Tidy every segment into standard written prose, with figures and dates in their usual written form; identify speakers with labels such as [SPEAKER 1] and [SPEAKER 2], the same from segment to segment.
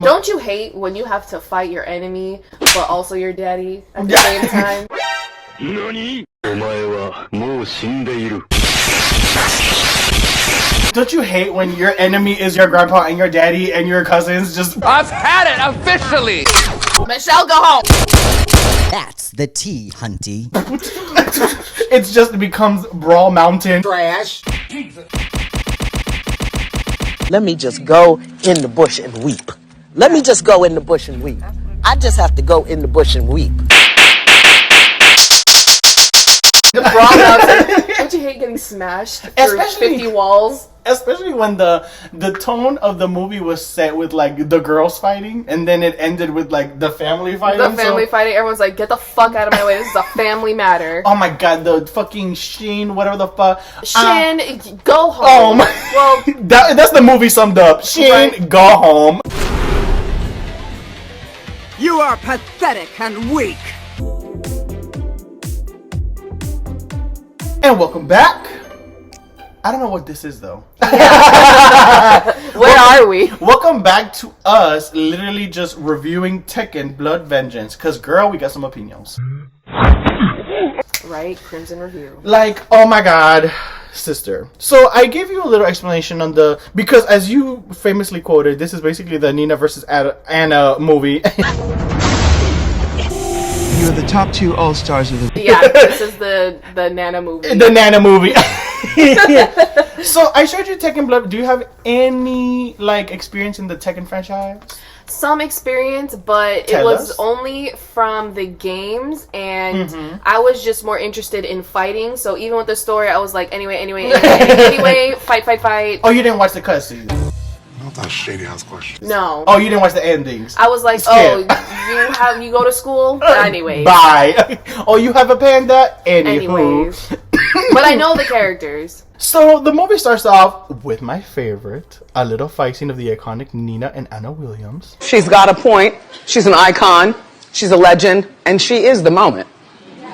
[SPEAKER 1] Don't you hate when you have to fight your enemy, but also your daddy at the same time?
[SPEAKER 2] NANI?
[SPEAKER 3] Don't you hate when your enemy is your grandpa and your daddy and your cousins just...
[SPEAKER 4] I've had it officially!
[SPEAKER 1] Michelle, go home!
[SPEAKER 5] That's the tea, hunty.
[SPEAKER 3] it becomes Brawl Mountain.
[SPEAKER 6] Trash. Let me just go in the bush and weep. Let me just go in the bush and weep. I just have to go in the bush and weep.
[SPEAKER 1] The Brawl Mountain. Don't you hate getting smashed through 50 walls?
[SPEAKER 3] Especially when the tone of the movie was set with like the girls fighting, and then it ended with like the family fighting.
[SPEAKER 1] The family fighting. Everyone's like, "Get the fuck out of my way! This is a family matter."
[SPEAKER 3] Oh my god, the fucking Sheen, whatever the fuck.
[SPEAKER 1] Shin, go home.
[SPEAKER 3] Oh my. Well, that's the movie summed up. Sheen, right. Go home.
[SPEAKER 7] You are pathetic and weak.
[SPEAKER 3] And welcome back. I don't know what this is though.
[SPEAKER 1] Where are we?
[SPEAKER 3] Welcome back to us literally just reviewing Tekken Blood Vengeance. Cause girl, we got some opinions.
[SPEAKER 1] Right, Crimson Review.
[SPEAKER 3] Like, oh my god, sister. So I gave you a little explanation on because as you famously quoted, this is basically the Nina versus Anna movie.
[SPEAKER 8] You're the top 2 all-stars of the...
[SPEAKER 1] Yeah, this is the Nana movie.
[SPEAKER 3] The Nana movie. So I showed you Tekken Blood. Do you have any like experience in the Tekken franchise?
[SPEAKER 1] Some experience, but it was only from the games, and I was just more interested in fighting. So even with the story, I was like, anyway, fight.
[SPEAKER 3] Oh, you didn't watch the cutscenes?
[SPEAKER 2] That's a shady ass question.
[SPEAKER 1] No.
[SPEAKER 3] Oh, you didn't watch the endings?
[SPEAKER 1] I was like, you go to school? Anyways.
[SPEAKER 3] Bye. Oh, you have a panda?
[SPEAKER 1] Anyways. But I know the characters.
[SPEAKER 3] So the movie starts off with my favorite, a little fight scene of the iconic Nina and Anna Williams.
[SPEAKER 6] She's got a point. She's an icon. She's a legend. And she is the moment.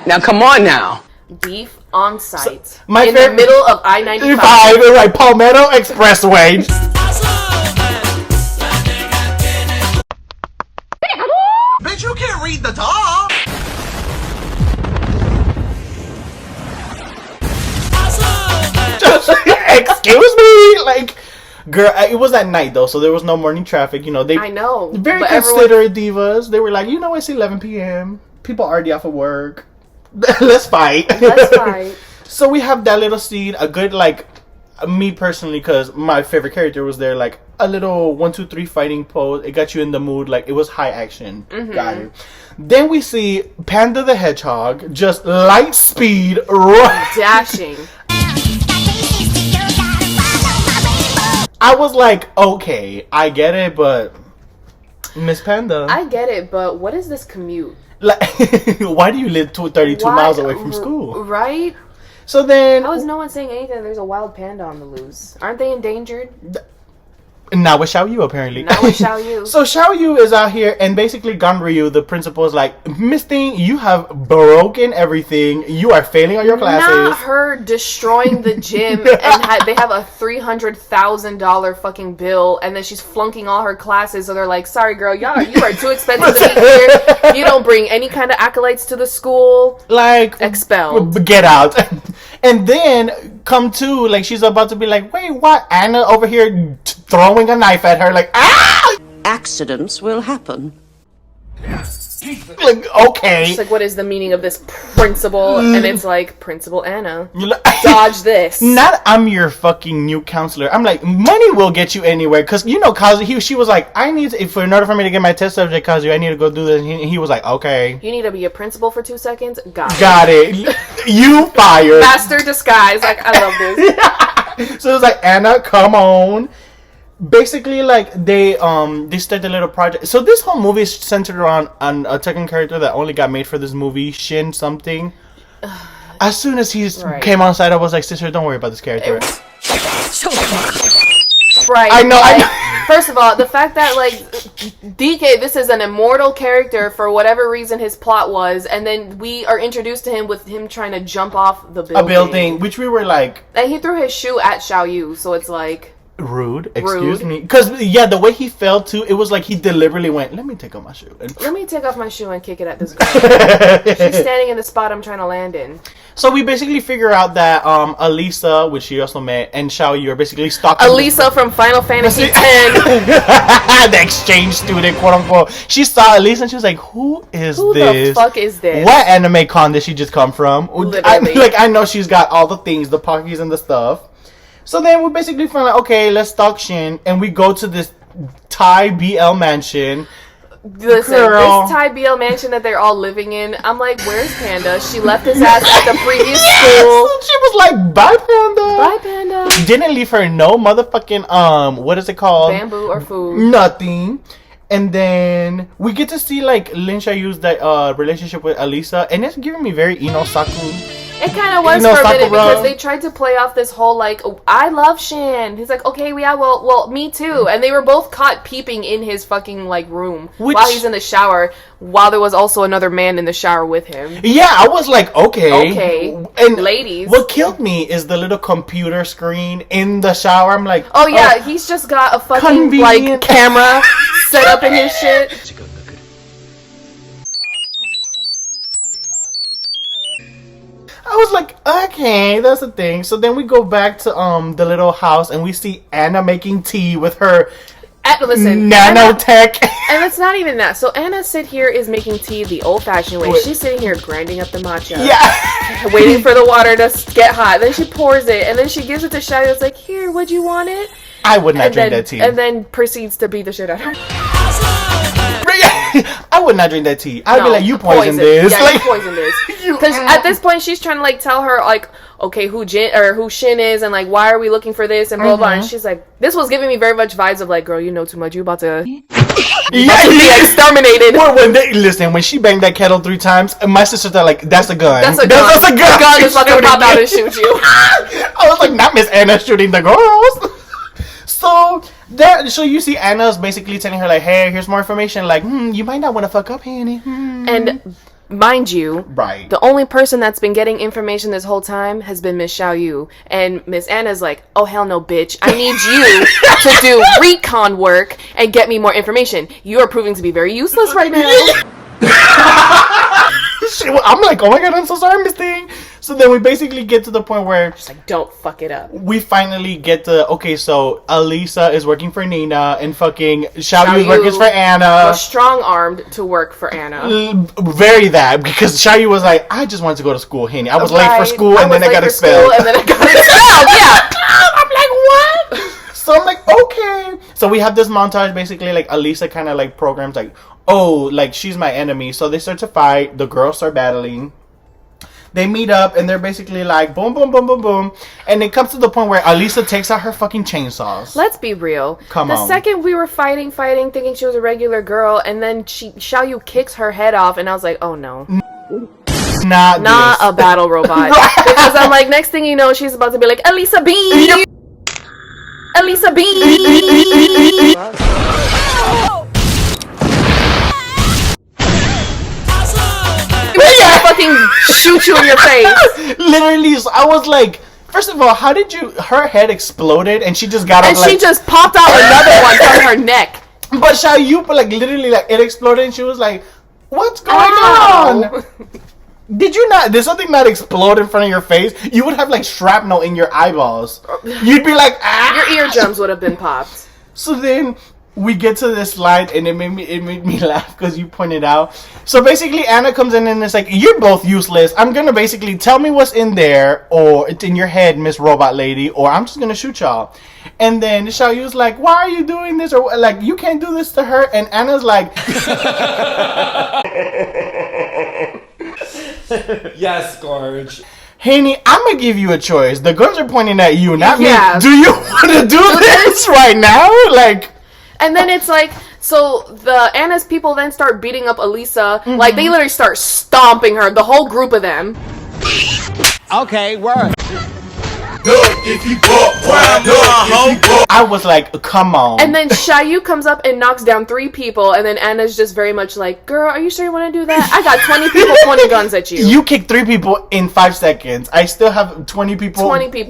[SPEAKER 6] Now, come on now.
[SPEAKER 1] Beef on site.
[SPEAKER 3] So, in
[SPEAKER 1] the middle of I-95.
[SPEAKER 3] Right, Palmetto Expressway.
[SPEAKER 6] Bitch, you can't read the top.
[SPEAKER 3] Excuse me, like, girl, it was at night though, so there was no morning traffic. You know,
[SPEAKER 1] I know.
[SPEAKER 3] Very considerate divas. They were like, you know, it's 11 p.m. People already off of work. Let's fight.
[SPEAKER 1] Let's fight.
[SPEAKER 3] So we have that little scene, a good like, me personally, because my favorite character was there, like a little 1, 2, 3 fighting pose. It got you in the mood, like it was high action. Got it. Then we see Panda the Hedgehog just light speed
[SPEAKER 1] dashing.
[SPEAKER 3] I was like, okay, I get it, but Miss Panda.
[SPEAKER 1] I get it, but what is this commute?
[SPEAKER 3] Like, why do you live 32 miles away from school?
[SPEAKER 1] Right?
[SPEAKER 3] So then...
[SPEAKER 1] How is no one saying anything? There's a wild panda on the loose. Aren't they endangered?
[SPEAKER 3] Not with Xiao Yu, apparently.
[SPEAKER 1] Not with Xiao Yu.
[SPEAKER 3] So Xiao Yu is out here, and basically Ganryu, the principal, is like, Miss Thing, you have broken everything. You are failing on your classes.
[SPEAKER 1] Not her destroying the gym, and they have a $300,000 fucking bill, and then she's flunking all her classes, so they're like, sorry girl, you are too expensive to be here. You don't bring any kind of acolytes to the school.
[SPEAKER 3] Like,
[SPEAKER 1] expelled.
[SPEAKER 3] Get out. And then come to, like, she's about to be like, wait, what? Anna over here throwing a knife at her, like, ah!
[SPEAKER 9] Accidents will happen.
[SPEAKER 3] Like, okay.
[SPEAKER 1] It's like, what is the meaning of this principal? And it's like, Principal Anna, dodge this.
[SPEAKER 3] Not I'm your fucking new counselor. I'm like, money will get you anywhere. Because, you know, Kazu, she was like, in order for me to get my test subject, Kazu, I need to go do this. And he was like, okay.
[SPEAKER 1] You need to be a principal for 2 seconds?
[SPEAKER 3] Got it. You fired.
[SPEAKER 1] Master disguise. Like, I love this.
[SPEAKER 3] So it was like, Anna, come on. Basically, like, they started a little project. So this whole movie is centered around a Tekken character that only got made for this movie, Shin something. As soon as he came on side, I was like, sister, don't worry about this character.
[SPEAKER 1] Right.
[SPEAKER 3] I know.
[SPEAKER 1] First of all, the fact that, like, DK, this is an immortal character for whatever reason his plot was, and then we are introduced to him with him trying to jump off the building.
[SPEAKER 3] A building, which we were like...
[SPEAKER 1] And he threw his shoe at Xiao Yu, so it's like...
[SPEAKER 3] Rude. Excuse me. Because, yeah, the way he fell, too, it was like he deliberately went, let me take off my shoe.
[SPEAKER 1] Let me take off my shoe and kick it at this girl. She's standing in the spot I'm trying to land in.
[SPEAKER 3] So we basically figure out that Elisa, which she also met, and Xiao Yu are basically stalking...
[SPEAKER 1] Elisa from Final Fantasy X.
[SPEAKER 3] The exchange student, quote unquote. She saw Elisa and she was like, who this?
[SPEAKER 1] Who the fuck is this?
[SPEAKER 3] What anime con did she just come from?
[SPEAKER 1] Literally.
[SPEAKER 3] I know she's got all the things, the Pockies and the stuff. So then we basically find like, okay, let's stalk Shin, and we go to this Thai BL mansion.
[SPEAKER 1] Listen, this Thai BL mansion that they're all living in, I'm like, where's Panda? She left his ass at the previous school.
[SPEAKER 3] She was like, bye, Panda.
[SPEAKER 1] Bye, Panda.
[SPEAKER 3] Didn't leave her no motherfucking, what is it called?
[SPEAKER 1] Bamboo or food.
[SPEAKER 3] Nothing. And then we get to see like Lin Xiaoyu's that relationship with Elisa, and it's giving me very Ino-saku.
[SPEAKER 1] It kind of was for a minute because they tried to play off this whole like, oh, I love Shin. He's like, okay, yeah, well, me too. And they were both caught peeping in his fucking like room while he's in the shower, while there was also another man in the shower with him.
[SPEAKER 3] Yeah, I was like, okay.
[SPEAKER 1] And ladies,
[SPEAKER 3] what killed me is the little computer screen in the shower. I'm like,
[SPEAKER 1] oh yeah, he's just got a fucking like camera set up in his shit.
[SPEAKER 3] I was like, okay, that's the thing. So then we go back to the little house and we see Anna making tea with her nanotech.
[SPEAKER 1] And it's not even that. So Anna here is making tea the old-fashioned way. She's sitting here grinding up the matcha.
[SPEAKER 3] Yeah.
[SPEAKER 1] Waiting for the water to get hot. Then she pours it and then she gives it to Xiao. It's like, here, would you want it?
[SPEAKER 3] I would not drink that tea.
[SPEAKER 1] And then proceeds to beat the shit out of her.
[SPEAKER 3] I would not drink that tea. I'd be like, you poisoned this.
[SPEAKER 1] Yeah, you poisoned this. Because at this point, she's trying to like tell her like, okay, who Shin is, and like, why are we looking for this, and blah blah. And she's like, this was giving me very much vibes of like, girl, you know too much. You about to be exterminated.
[SPEAKER 3] When she banged that kettle 3 times, my sister thought like, that's a gun.
[SPEAKER 1] That's a gun. That's a gun. The gun is fucking pop out and shoot you.
[SPEAKER 3] I was like, not Miss Anna shooting the girls. So you see Anna's basically telling her like, hey, here's more information. Like, you might not want to fuck up, Hanny.
[SPEAKER 1] And mind you,
[SPEAKER 3] right,
[SPEAKER 1] the only person that's been getting information this whole time has been Miss Xiao Yu. And Miss Anna's like, oh hell no, bitch. I need you to do recon work and get me more information. You are proving to be very useless right now.
[SPEAKER 3] I'm like, oh my god, I'm so sorry, Miss Thing. So then we basically get to the point where
[SPEAKER 1] she's like, don't fuck it up.
[SPEAKER 3] We finally get to, okay, so Elisa is working for Nina and fucking Xiao Yu is working for Anna.
[SPEAKER 1] Was strong-armed to work for Anna.
[SPEAKER 3] Very that, because Xiao Yu was like, I just wanted to go to school, Henny. I was late for school and then I got expelled.
[SPEAKER 1] Yeah.
[SPEAKER 3] I'm like, what? So I'm like, okay. So we have this montage basically like Elisa kind of like programs like, oh, like she's my enemy. So they start to fight. The girls start battling. They meet up and they're basically like boom, boom, boom, boom, boom. And it comes to the point where Elisa takes out her fucking chainsaws.
[SPEAKER 1] Let's be real.
[SPEAKER 3] Come on.
[SPEAKER 1] The second we were fighting, thinking she was a regular girl, and then Xiao Yu kicks her head off, and I was like, oh no. Not a battle robot. Because I'm like, next thing you know, she's about to be like, Elisa B! Elisa B! Fucking shoot you in your face.
[SPEAKER 3] Literally, I was like, first of all, how did her head exploded and she just got up,
[SPEAKER 1] and she just popped out another one from her neck.
[SPEAKER 3] But Xiao Yu, like literally, like it exploded and she was like, what's going on? Did something not explode in front of your face? You would have like shrapnel in your eyeballs. You'd be like, ah!
[SPEAKER 1] Your eardrums would have been popped.
[SPEAKER 3] So then we get to this slide and it made me laugh because you pointed out. So basically Anna comes in and it's like, you're both useless. I'm gonna basically tell me what's in there, or it's in your head, Miss Robot Lady, or I'm just gonna shoot y'all. And then Xiao Yu's like, why are you doing this? Or like, you can't do this to her. And Anna's like,
[SPEAKER 10] yes, Gorge.
[SPEAKER 3] Haney, I'm gonna give you a choice. The guns are pointing at you, not me. Do you want to do this right now? Like.
[SPEAKER 1] And then it's like, so the Anna's people then start beating up Elisa. Mm-hmm. Like, they literally start stomping her, the whole group of them.
[SPEAKER 5] Okay, word.
[SPEAKER 3] I was like, come on.
[SPEAKER 1] And then Xiao Yu comes up and knocks down 3 people, and then Anna's just very much like, girl, are you sure you want to do that? I got 20 people pointing guns at you.
[SPEAKER 3] You kicked 3 people in 5 seconds. I still have 20 people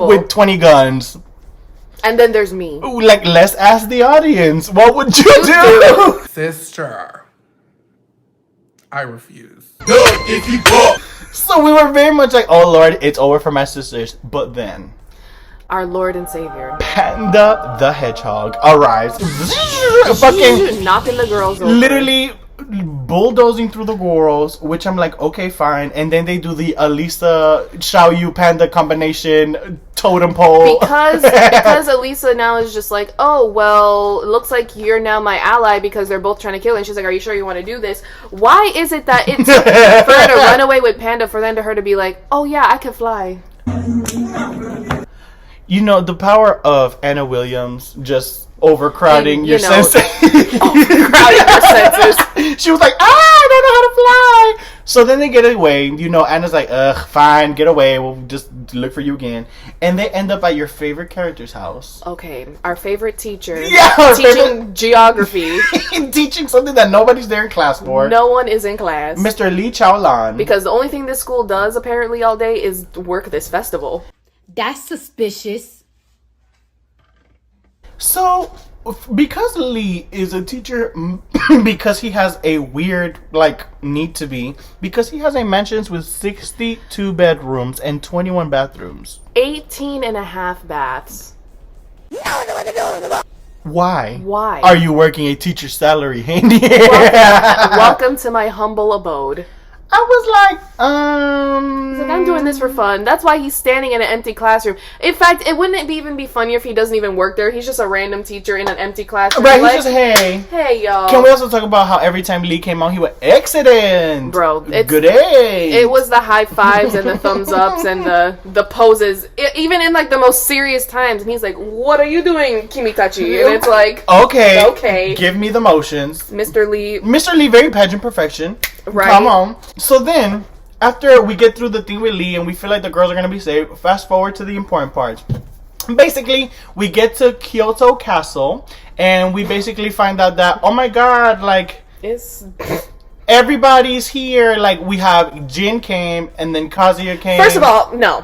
[SPEAKER 3] with 20 guns.
[SPEAKER 1] And then there's me.
[SPEAKER 3] Like, let's ask the audience. What would you do?
[SPEAKER 2] Sister, I refuse.
[SPEAKER 3] So we were very much like, oh Lord, it's over for my sisters. But then
[SPEAKER 1] Our Lord and Savior.
[SPEAKER 3] Panda the Hedgehog arrives. Fucking
[SPEAKER 1] knocking the girls over.
[SPEAKER 3] literally bulldozing through the girls, which I'm like, okay, fine. And then they do the Alisa Xiao Yu Panda combination totem pole.
[SPEAKER 1] Because Elisa now is just like, oh, well, it looks like you're now my ally because they're both trying to kill her. And she's like, are you sure you want to do this? Why is it that it's for her to run away with Panda for then to her to be like, oh yeah, I can fly?
[SPEAKER 3] You know, the power of Anna Williams just overcrowding
[SPEAKER 1] And,
[SPEAKER 3] your
[SPEAKER 1] you know,
[SPEAKER 3] senses.
[SPEAKER 1] Overcrowding your senses.
[SPEAKER 3] She was like, I don't know how to fly. So then they get away. You know, Anna's like, ugh, fine, get away. We'll just look for you again. And they end up at your favorite character's house.
[SPEAKER 1] Okay, our favorite teacher.
[SPEAKER 3] Yeah, our
[SPEAKER 1] teaching geography.
[SPEAKER 3] Teaching something that nobody's there in class for.
[SPEAKER 1] No one is in class.
[SPEAKER 3] Mr. Lee Chaolan.
[SPEAKER 1] Because the only thing this school does apparently all day is work this festival.
[SPEAKER 11] That's suspicious.
[SPEAKER 3] So, because Lee is a teacher, because he has a weird, like, need to be, because he has a mansion with 62 bedrooms and 21 bathrooms.
[SPEAKER 1] 18 and a half baths.
[SPEAKER 3] Why?
[SPEAKER 1] Why?
[SPEAKER 3] Are you working a teacher's salary, Handy?
[SPEAKER 1] Welcome to my humble abode.
[SPEAKER 3] I was like,
[SPEAKER 1] He's like, I'm doing this for fun. That's why he's standing in an empty classroom. In fact, it wouldn't even be funnier if he doesn't even work there. He's just a random teacher in an empty classroom.
[SPEAKER 3] Right,
[SPEAKER 1] like,
[SPEAKER 3] he's just, hey,
[SPEAKER 1] y'all.
[SPEAKER 3] Can we also talk about how every time Lee came out, he went, excellent!
[SPEAKER 1] Bro, it's,
[SPEAKER 3] good day!
[SPEAKER 1] It was the high fives and the thumbs ups and the poses, even in like the most serious times. And he's like, what are you doing, Kimitachi? And it's like,
[SPEAKER 3] okay. Give me the motions.
[SPEAKER 1] Mr. Lee.
[SPEAKER 3] Mr. Lee, very pageant perfection.
[SPEAKER 1] Right.
[SPEAKER 3] Come on. So then, after we get through the thing with Lee and we feel like the girls are going to be safe, fast forward to the important parts. Basically, we get to Kyoto Castle and we basically find out that, oh my god, like, everybody's here. Like, we have Jin came and then Kazuya came.
[SPEAKER 1] First of all, no.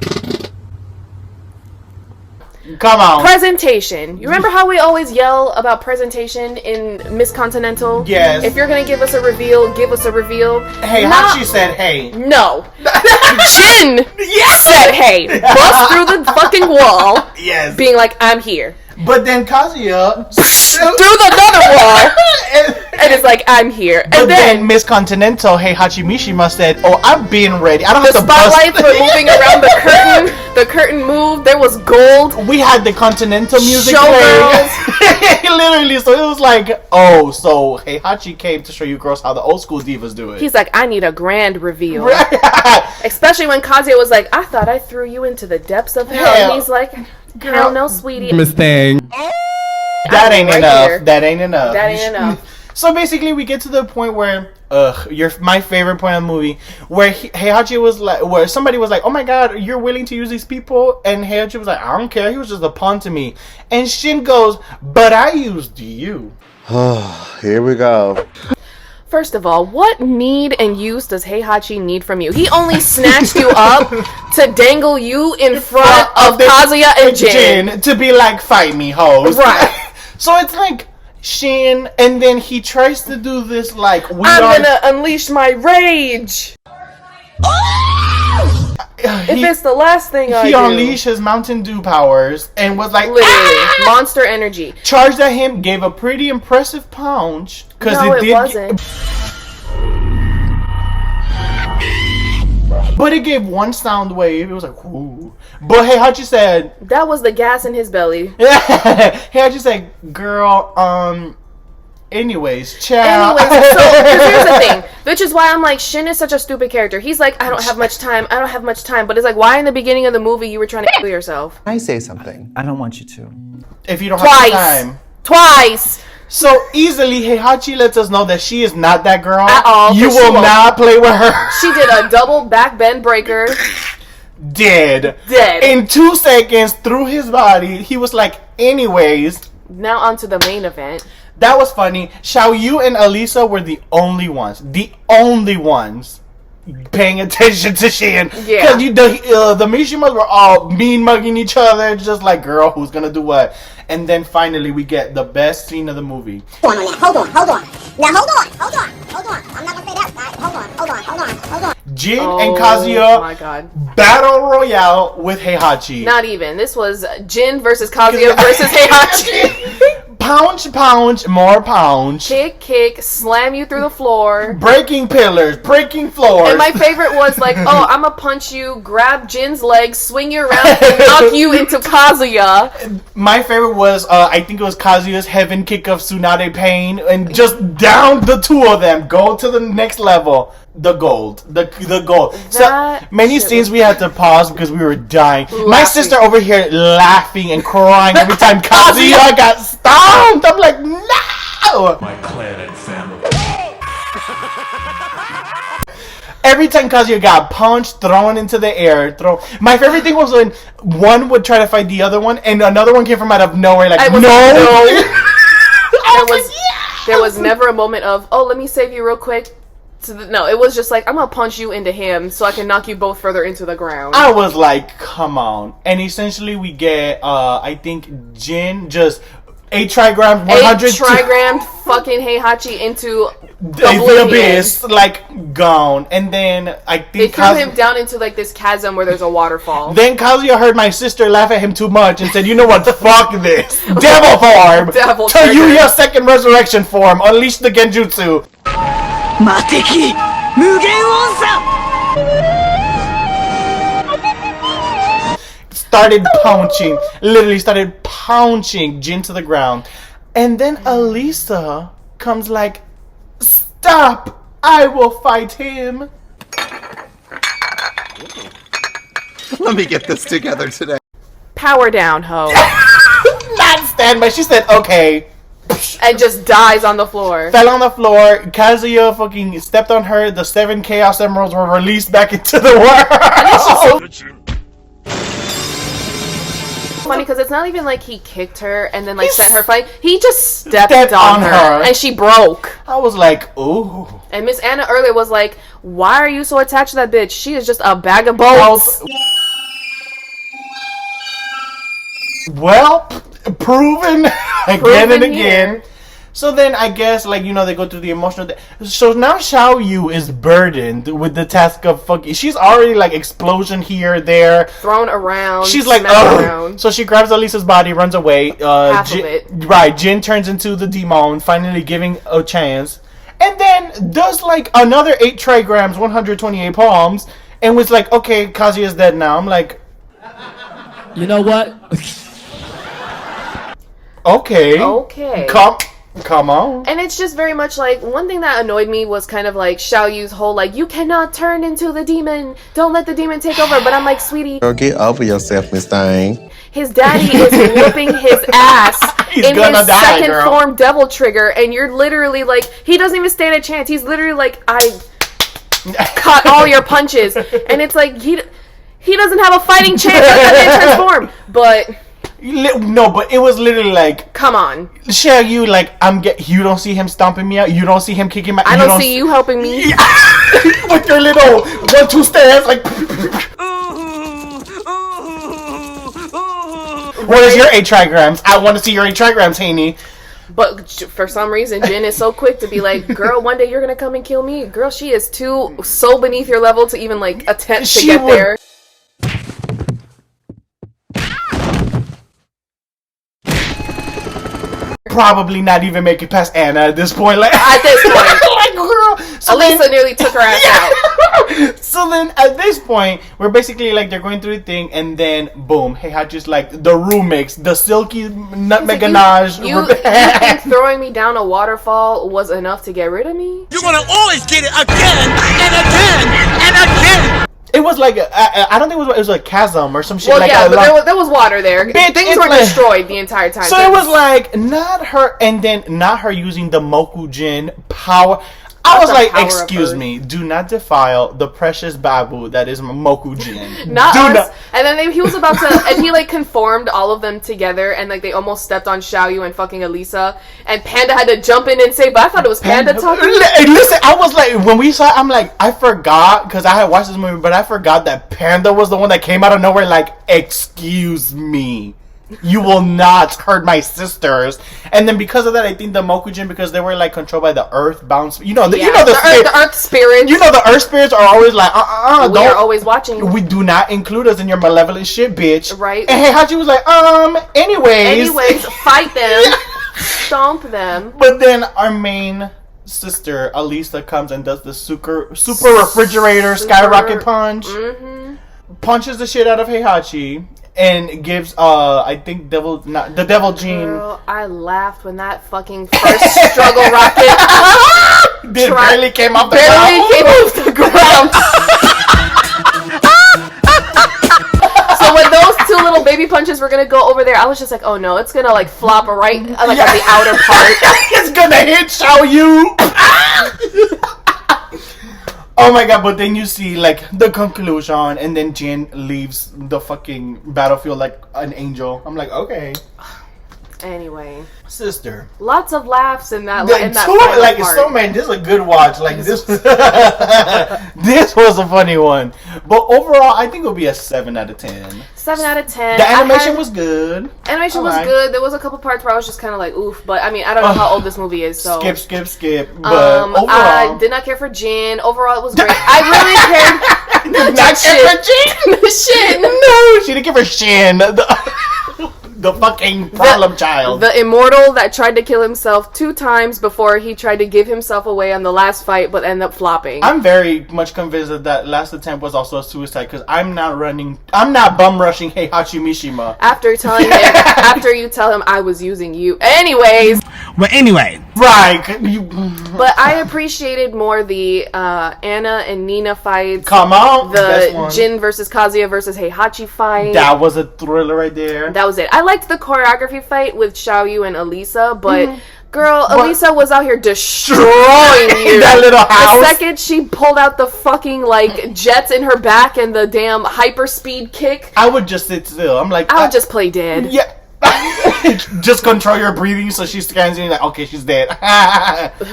[SPEAKER 3] Come on.
[SPEAKER 1] Presentation. You remember how we always yell about presentation in Miss Continental?
[SPEAKER 3] Yes.
[SPEAKER 1] If you're gonna give us a reveal, give us a reveal.
[SPEAKER 3] Hey, Hachi said hey.
[SPEAKER 1] No. Jin said hey. Bust through the fucking wall.
[SPEAKER 3] Yes.
[SPEAKER 1] Being like, I'm here.
[SPEAKER 3] But then Kazuya
[SPEAKER 1] through another wall and it's like, I'm here.
[SPEAKER 3] But
[SPEAKER 1] And then
[SPEAKER 3] Miss Continental, hey Hachimishima said, oh, I'm being ready. I don't have
[SPEAKER 1] the
[SPEAKER 3] to bust.
[SPEAKER 1] spotlights were moving around the curtain. The curtain moved. There was gold.
[SPEAKER 3] We had the Continental music
[SPEAKER 1] Showgirls.
[SPEAKER 3] playing. Literally, so it was like, oh, so Heihachi came to show you girls how the old school divas do it.
[SPEAKER 1] He's like, I need a grand reveal. Especially when Kazuya was like, I thought I threw you into the depths of hell. And he's like, hell no, sweetie.
[SPEAKER 10] Miss Thing.
[SPEAKER 3] That ain't
[SPEAKER 1] right
[SPEAKER 3] enough.
[SPEAKER 1] here.
[SPEAKER 3] That ain't enough.
[SPEAKER 1] That ain't enough.
[SPEAKER 3] So basically, we get to the point where, my favorite point of the movie, where Heihachi was like, where somebody was like, "Oh my God, you're willing to use these people," and Heihachi was like, "I don't care. He was just a pawn to me." And Shin goes, "But I used you."
[SPEAKER 12] Here we go.
[SPEAKER 1] First of all, what need and use does Heihachi need from you? He only snatched you up to dangle you in front of Kazuya and Jin.
[SPEAKER 3] To be like, fight me, hoes.
[SPEAKER 1] Right.
[SPEAKER 3] So it's like, Shin, and then he tries to do this like,
[SPEAKER 1] I'm gonna unleash my rage. If it's the last thing I do.
[SPEAKER 3] He unleashed his Mountain Dew powers and was like,
[SPEAKER 1] literally, monster energy.
[SPEAKER 3] Charged at him, gave a pretty impressive punch.
[SPEAKER 1] No, it wasn't.
[SPEAKER 3] But it gave one sound wave. It was like, ooh. But Heihachi said,
[SPEAKER 1] that was the gas in his belly.
[SPEAKER 3] Heihachi said, girl, anyways, ciao.
[SPEAKER 1] Anyways, so here's the thing, which is why I'm like, Shin is such a stupid character. He's like, I don't have much time. But it's like, why in the beginning of the movie you were trying to kill yourself?
[SPEAKER 8] Can I say something? I don't want you to.
[SPEAKER 3] If you don't have time.
[SPEAKER 1] Twice.
[SPEAKER 3] So easily, Heihachi lets us know that she is not that girl.
[SPEAKER 1] At all.
[SPEAKER 3] You will not play with her.
[SPEAKER 1] She did a double back bend breaker.
[SPEAKER 3] Dead. In 2 seconds, through his body, he was like, anyways.
[SPEAKER 1] Now on to the main event.
[SPEAKER 3] That was funny. Xiao Yu and Alisa were the only ones paying attention to Shin.
[SPEAKER 1] Yeah.
[SPEAKER 3] Because the Mishimas were all mean mugging each other, just like, girl, who's gonna do what? And then finally we get the best scene of the movie.
[SPEAKER 13] Hold on. Now hold on. I'm not gonna say that. Hold on.
[SPEAKER 3] Jin and Kazuya battle royale with Heihachi.
[SPEAKER 1] Not even. This was Jin versus Kazuya versus Heihachi.
[SPEAKER 3] Pound, more pound.
[SPEAKER 1] Kick, slam you through the floor.
[SPEAKER 3] Breaking pillars, breaking floors.
[SPEAKER 1] And my favorite was like, oh, I'm gonna punch you, grab Jin's legs, swing you around, and knock you into Kazuya.
[SPEAKER 3] My favorite was, I think it was Kazuya's heaven kick of Tsunade Pain, and just down the two of them, go to the next level. The gold. The gold. So many scenes we had to pause because we were dying. My sister over here laughing and crying every time Kazuya got stomped. I'm like, no!
[SPEAKER 14] My clan and family.
[SPEAKER 3] Every time Kazuya got punched, thrown into the air, my favorite thing was when one would try to fight the other one, and another one came from out of nowhere, like, no!
[SPEAKER 1] There was never a moment of, oh, let me save you real quick. No, it was just like, I'm gonna punch you into him so I can knock you both further into the ground.
[SPEAKER 3] I was like, come on. And essentially we get, I think, Jin just 8 trigrammed, 100...
[SPEAKER 1] 8 trigrammed fucking Heihachi into
[SPEAKER 3] the abyss, like, gone. And then I think...
[SPEAKER 1] They threw him down into, like, this chasm where there's a waterfall.
[SPEAKER 3] Then Kazuya heard my sister laugh at him too much and said, you know what, fuck this. Devil form!
[SPEAKER 1] Devil
[SPEAKER 3] to you, your second resurrection form. Unleash the Genjutsu.
[SPEAKER 7] Mateki Mugen Onsa!
[SPEAKER 3] Literally started pouncing Jin to the ground. And then Alisa comes like, stop! I will fight him.
[SPEAKER 12] Let me get this together today.
[SPEAKER 1] Power down, ho.
[SPEAKER 3] Not standby. She said, okay.
[SPEAKER 1] And just dies on the floor.
[SPEAKER 3] Fell on the floor. Kazuya fucking stepped on her. The 7 Chaos Emeralds were released back into the world.
[SPEAKER 1] Funny because it's not even like he kicked her and then like sent her fight. He just stepped on her and she broke.
[SPEAKER 3] I was like, ooh.
[SPEAKER 1] And Miss Anna earlier was like, why are you so attached to that bitch? She is just a bag of bolts.
[SPEAKER 3] Well, proven again and again. So then I guess, like, you know, they go through the emotional... So now Xiao Yu is burdened with the task of fucking... She's already, like, explosion here, there.
[SPEAKER 1] Thrown around.
[SPEAKER 3] She's like, ugh. So she grabs Alisa's body, runs away.
[SPEAKER 1] Half of it.
[SPEAKER 3] Right, Jin turns into the demon, finally giving a chance. And then does, like, another 8 trigrams, 128 palms, and was like, okay, Kazuya's dead now. I'm like...
[SPEAKER 15] You know what?
[SPEAKER 3] Okay. Come on.
[SPEAKER 1] And it's just very much like, one thing that annoyed me was kind of like Xiao Yu's whole like, you cannot turn into the demon. Don't let the demon take over. But I'm like, sweetie.
[SPEAKER 12] Girl, get over yourself, Miss Thing.
[SPEAKER 1] His daddy is whipping his ass in his second form devil trigger. And you're literally like, he doesn't even stand a chance. He's literally like, I cut all your punches. And it's like, he doesn't have a fighting chance to transform. But...
[SPEAKER 3] No, but it was literally like,
[SPEAKER 1] come on,
[SPEAKER 3] share you like you don't see him stomping me out. You don't see him kicking my.
[SPEAKER 1] I don't see you helping me
[SPEAKER 3] with your little 1-2 stance. Like, what is your 8 trigrams? I want to see your 8 trigrams, Haney.
[SPEAKER 1] But for some reason, Jin is so quick to be like, girl, one day you're gonna come and kill me. Girl, she is so beneath your level to even like attempt to get there.
[SPEAKER 3] Probably not even make it past Anna at this point. Like,
[SPEAKER 1] at this point,
[SPEAKER 3] like, girl, so
[SPEAKER 1] Alisa nearly took her ass out.
[SPEAKER 3] So then, at this point, we're basically like they're going through the thing, and then boom, Heihachi's like the remix, the silky nutmeg ganache.
[SPEAKER 1] You think throwing me down a waterfall was enough to get rid of me?
[SPEAKER 5] You're gonna always get it again and again and again.
[SPEAKER 3] It was like I don't think it was a chasm or some shit.
[SPEAKER 1] Well,
[SPEAKER 3] like
[SPEAKER 1] yeah, but there was water there. Things were destroyed the entire time.
[SPEAKER 3] So it was like not her, and then not her using the Mokujin power. I was
[SPEAKER 1] The
[SPEAKER 3] like,
[SPEAKER 1] power of
[SPEAKER 3] excuse
[SPEAKER 1] Earth.
[SPEAKER 3] me, do not defile the precious babu that is Mokujin.
[SPEAKER 1] Not us. And then he was about to, and he like conformed all of them together, and like they almost stepped on Xiaoyu and fucking Elisa, and Panda had to jump in and say, but I thought it was Panda talking.
[SPEAKER 3] Listen, I was like, when we saw it, I'm like, I forgot, because I had watched this movie, but I forgot that Panda was the one that came out of nowhere like, excuse me. You will not hurt my sisters. And then because of that, I think the Mokujin, because they were like controlled by the earth bounce, the
[SPEAKER 1] earth spirits.
[SPEAKER 3] You know, the earth spirits are always like,
[SPEAKER 1] we are always watching.
[SPEAKER 3] We do not include us in your malevolent shit, bitch.
[SPEAKER 1] Right.
[SPEAKER 3] And Heihachi was like, anyways,
[SPEAKER 1] fight them, stomp them.
[SPEAKER 3] But then our main sister Elisa comes and does the super refrigerator skyrocket punch. Punches the shit out of Heihachi. And gives, I think, the devil gene.
[SPEAKER 1] Girl, I laughed when that fucking first struggle rocket
[SPEAKER 3] barely came off
[SPEAKER 1] the ground. So when those two little baby punches were gonna go over there, I was just like, oh no, it's gonna like flop right on the outer part.
[SPEAKER 3] It's gonna hit Xiaoyu. Oh my god, but then you see like the conclusion, and then Jin leaves the fucking battlefield like an angel. I'm like, okay.
[SPEAKER 1] Anyway,
[SPEAKER 3] sister,
[SPEAKER 1] lots of laughs in that.
[SPEAKER 3] So man, this is a good watch. Like this, this was a funny one. But overall, I think it'll be a 7 out of 10.
[SPEAKER 1] 7 out of 10.
[SPEAKER 3] The animation was good.
[SPEAKER 1] Animation was good. There was a couple parts where I was just kind of like, oof. But I mean, I don't know how old this movie is. So
[SPEAKER 3] skip. But overall,
[SPEAKER 1] I did not care for Jin. Overall, it was great. I really cared.
[SPEAKER 3] Did not care for Jin.
[SPEAKER 1] Shin.
[SPEAKER 3] No, she didn't give her Shin. The fucking problem child.
[SPEAKER 1] The immortal that tried to kill himself 2 times before he tried to give himself away on the last fight, but ended up flopping.
[SPEAKER 3] I'm very much convinced that last attempt was also a suicide, because I'm not bum rushing Heihachi Mishima.
[SPEAKER 1] After you tell him I was using you. Anyways.
[SPEAKER 3] Well, anyway. Right.
[SPEAKER 1] But I appreciated more the Anna and Nina fights.
[SPEAKER 3] Come on.
[SPEAKER 1] The Jin versus Kazuya versus Heihachi fight.
[SPEAKER 3] That was a thriller right there.
[SPEAKER 1] That was it. I liked the choreography fight with Xiaoyu and Elisa, but girl, Elisa was out here destroying you.
[SPEAKER 3] That little house.
[SPEAKER 1] The second she pulled out the fucking like jets in her back and the damn hyperspeed kick,
[SPEAKER 3] I would just sit still. I'm like,
[SPEAKER 1] I would just play dead.
[SPEAKER 3] Yeah. Just control your breathing, so she scans you like, okay, she's dead.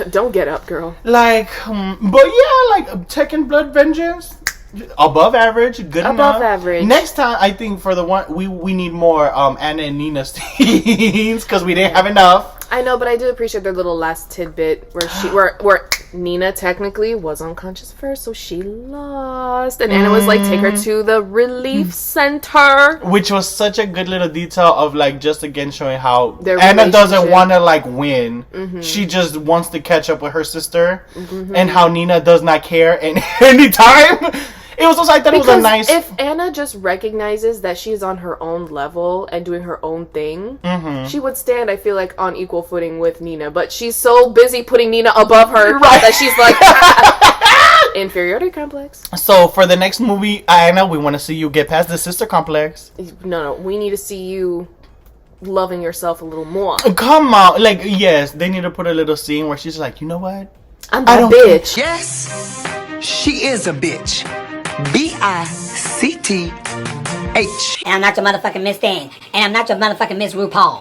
[SPEAKER 1] Don't get up, girl.
[SPEAKER 3] Like, but yeah, like Tekken Blood Vengeance. Above average, good enough.
[SPEAKER 1] Above average.
[SPEAKER 3] Next time, I think for the one we need more Anna and Nina scenes, because we didn't have enough.
[SPEAKER 1] I know, but I do appreciate their little last tidbit where Nina technically was unconscious first, so she lost, and Anna was like, take her to the relief center,
[SPEAKER 3] which was such a good little detail of like just again showing how Anna doesn't want to like win. She just wants to catch up with her sister, and how Nina does not care anytime. It was also, I thought it was a nice.
[SPEAKER 1] If Anna just recognizes that she's on her own level and doing her own thing, she would stand, I feel like, on equal footing with Nina. But she's so busy putting Nina above her that she's like, inferiority complex.
[SPEAKER 3] So for the next movie, Anna, we want to see you get past the sister complex.
[SPEAKER 1] No, we need to see you loving yourself a little more.
[SPEAKER 3] Come on, like yes, they need to put a little scene where she's like, you know what?
[SPEAKER 1] I'm that bitch.
[SPEAKER 5] Yes, she is a bitch. B-I-C-T-H.
[SPEAKER 13] And I'm not your motherfucking Miss Thing. And I'm not your motherfucking Miss RuPaul.